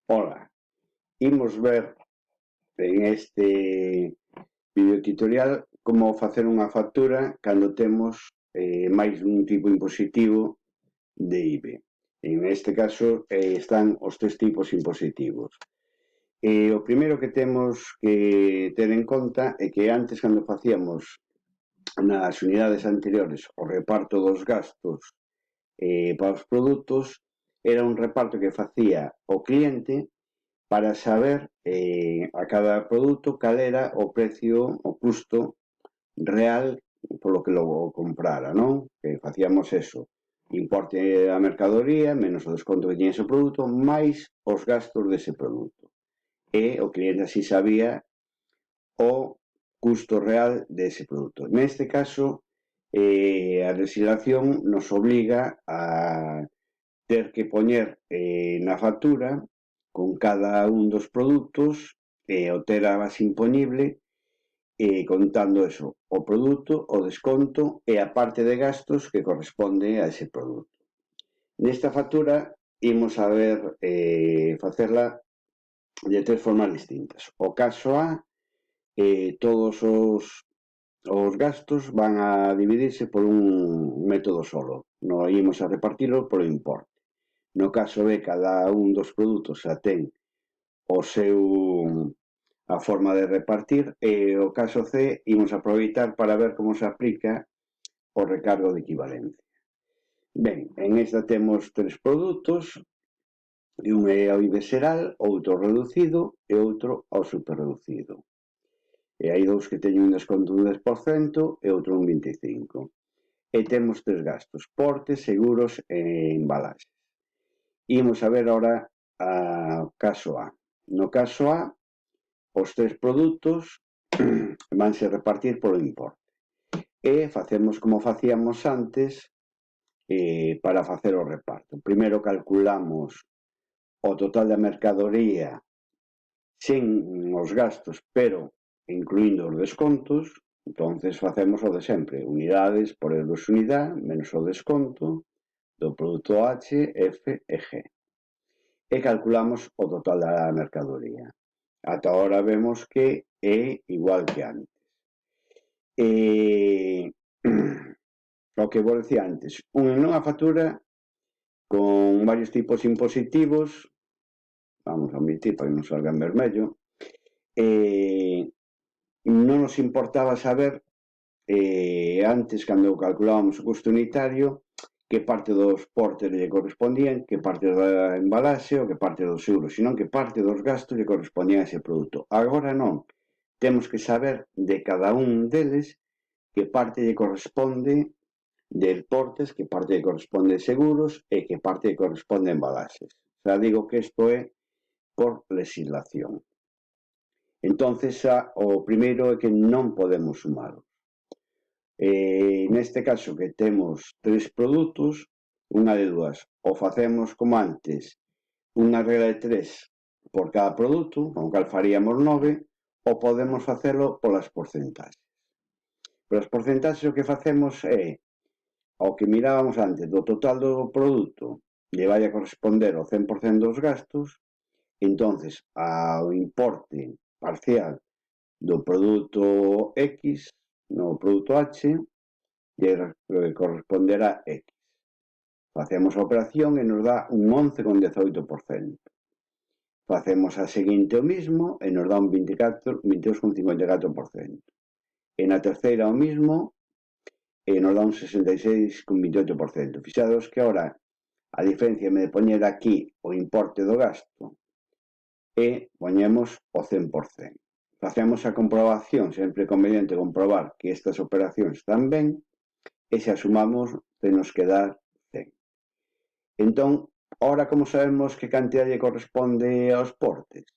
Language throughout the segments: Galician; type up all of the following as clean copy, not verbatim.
Ola, imos ver en este videotutorial como facer unha factura cando temos máis dun tipo impositivo de IBE. En este caso están os tres tipos impositivos. O primeiro que temos que ter en conta é que antes, cando facíamos nas unidades anteriores o reparto dos gastos para os produtos, era un reparto que facía o cliente para saber a cada produto cal era o precio, o custo real polo que lo comprara, non? Que facíamos eso, importe da mercadoría, menos o desconto que tiña ese produto, máis os gastos dese produto. E o cliente así sabía o custo real dese produto. Neste caso, a legislación nos obliga a ter que poñer na factura con cada un dos produtos o ter a base imponible contando eso, o produto, o desconto e a parte de gastos que corresponde a ese produto. Nesta factura imos a ver facerla de tres formas distintas. O caso A, todos os gastos van a dividirse por un método solo. Non imos a repartirlo polo importe. No caso B, cada un dos produtos xa ten o seu a forma de repartir e o caso C imos aproveitar para ver como se aplica o recargo de equivalencia. Ben, en esta temos tres produtos, e un é ao IBE xeral, outro reducido e outro ao superreducido. E hai dous que teñen un desconto dun 10% e outro un 25%. E temos tres gastos, portes, seguros e embalaxes. Imos a ver ahora o caso A. No caso A, os tres produtos vanse repartir polo importe. E facemos como facíamos antes para facer o reparto. Primeiro calculamos o total da mercadoría sen os gastos, pero incluindo os descontos. Entonces facemos o de sempre, unidades por euros unidade menos o desconto do produto H, F e G. E calculamos o total da mercadoría. Ata ahora vemos que é igual que antes. O que vos decía antes, unha factura con varios tipos impositivos, vamos a omitir para que non salga en vermello, non nos importaba saber antes, cando calculábamos o custo unitario, que parte dos portes lle correspondían, que parte da embalaxe ou que parte dos euros, senón que parte dos gastos lle correspondían a ese produto. Agora non, temos que saber de cada un deles que parte lle corresponde de portes, que parte lle corresponde de seguros e que parte lle corresponde a embalaxes. Xa digo que isto é por legislación. Entonces, o primeiro é que non podemos sumalos. Neste caso que temos tres produtos, unha de dúas, ou facemos como antes, unha regla de tres por cada produto, con cal faríamos 9, ou podemos facelo polas porcentaxes. Polas porcentaxes o que facemos é, ao que mirábamos antes, do total do produto lle vai a corresponder o 100% dos gastos, entonces ao importe parcial do produto X no produto H lle corresponderá X. Facemos a operación e nos dá un 11,18%. Facemos a seguinte o mismo e nos dá un 22,54%. E na terceira o mismo e nos dá un 66,28%. Fixados que ahora a diferencia de poñer aquí o importe do gasto e poñemos o 100%. Facemos a comprobación, sempre conveniente comprobar que estas operacións están ben, e se asumamos tenos que dar 100. Entón, ahora como sabemos que cantidad lle corresponde aos portes?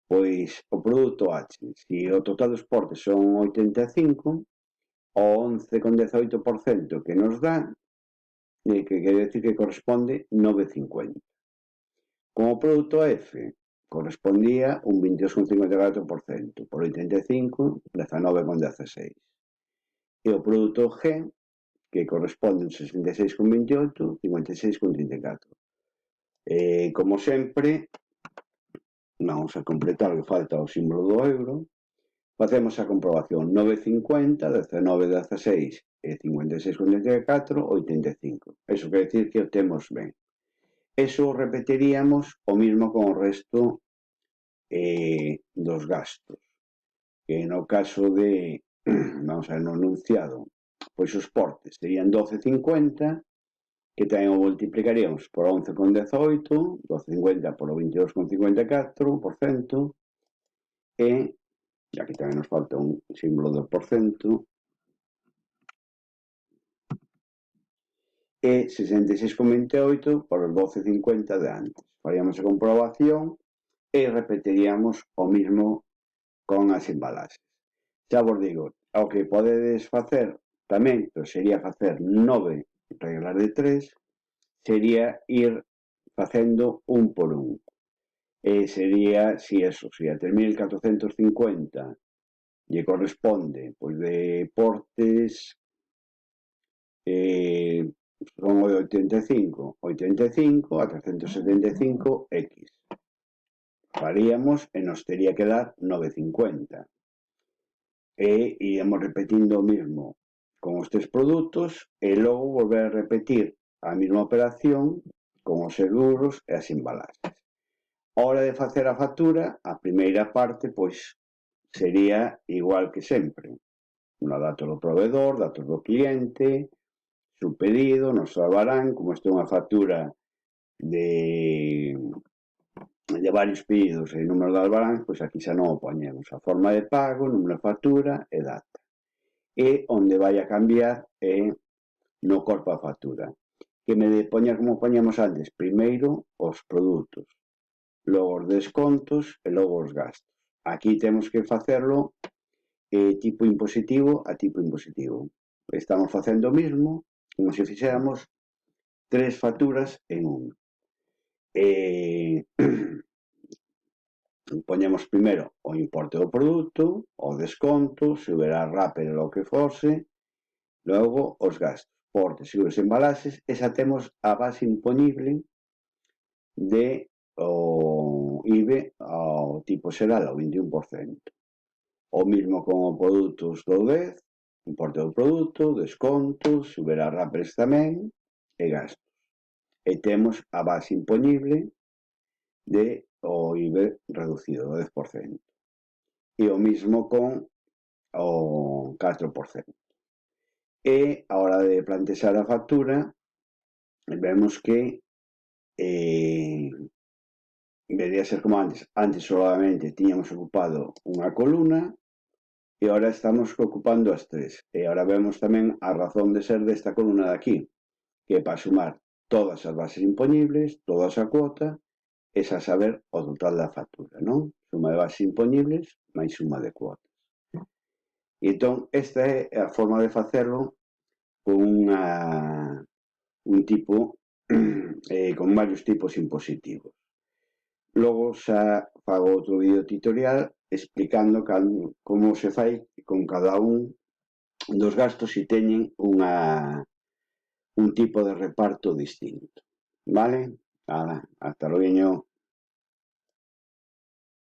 Pois o produto H, se o total dos portes son 85, o 11,18% que nos dá, que quere decir que corresponde 9,50. Como o produto F correspondía un 22,54%, por 85, 19,16. E o produto G, que corresponde un 66,28, 56,34. Como sempre, vamos a completar o que falta o símbolo do euro, facemos a comprobación 9,50, 19, 16 e 56,84, 85. Eso quer decir que o temos ben. Eso repetiríamos o mismo con o resto dos gastos. Que no caso de, vamos a ver, no enunciado, pois os portes serían 12,50, que tamén o multiplicaríamos por 11,18, 12,50 por 22,54%, e aquí tamén nos falta un símbolo do porcento, e 66,28 por os 12,50 de antes. Faríamos a comprobación e repetiríamos o mismo con as embalaxes. Xa vos digo, o que podedes facer tamén, sería facer 9 reglas de 3, sería ir facendo un por un. Sería, si eso, si a 3.450 lle corresponde, pois de portes, son 85 a 375 X. Faríamos e nos tería que dar 9,50. E iríamos repetindo o mismo con os tres produtos e logo volver a repetir a mesma operación con os seguros e as embalaxes. A hora de facer a factura, a primeira parte, pois, sería igual que sempre. Una datos do proveedor, datos do cliente, su pedido, nos albarán, como isto é unha factura de varios pedidos e número de albarán, pois aquí xa non o poñemos. A forma de pago, número de factura e data. E onde vai a cambiar é no corpo da factura. Que me de poñer como poñemos antes, primeiro os produtos, logo os descontos e logo os gastos. Aquí temos que facerlo tipo impositivo a tipo impositivo. Estamos facendo o mismo como se fixéramos 3 facturas en un. Poñemos primeiro o importe do produto, o desconto, se hubiera rápido o que fose, logo os gastos, portes, seguros e embalaxes, e xa temos a base imponible de o IBE ao tipo xeral, ao 21%. O mismo con os produtos do 10, importe do produto, descontos, subirá rápidos tamén, e gastos. E temos a base imponible de o IBE reducido do 10%. E o mismo con o 4%. E a hora de plantexar a factura, vemos que debería ser como antes. Antes solamente tiñamos ocupado unha columna e agora estamos ocupando as tres. E agora vemos tamén a razón de ser desta columna de aquí, que é para sumar todas as bases imponibles, toda a cuota, e xa saber o total da factura, non? Suma de bases imponibles máis suma de cuotas. E entón, esta é a forma de facerlo con un tipo, con varios tipos impositivos. Logo xa fago outro vídeo tutorial explicando como se fai con cada un dos gastos se teñen un tipo de reparto distinto. Vale? Hasta logo.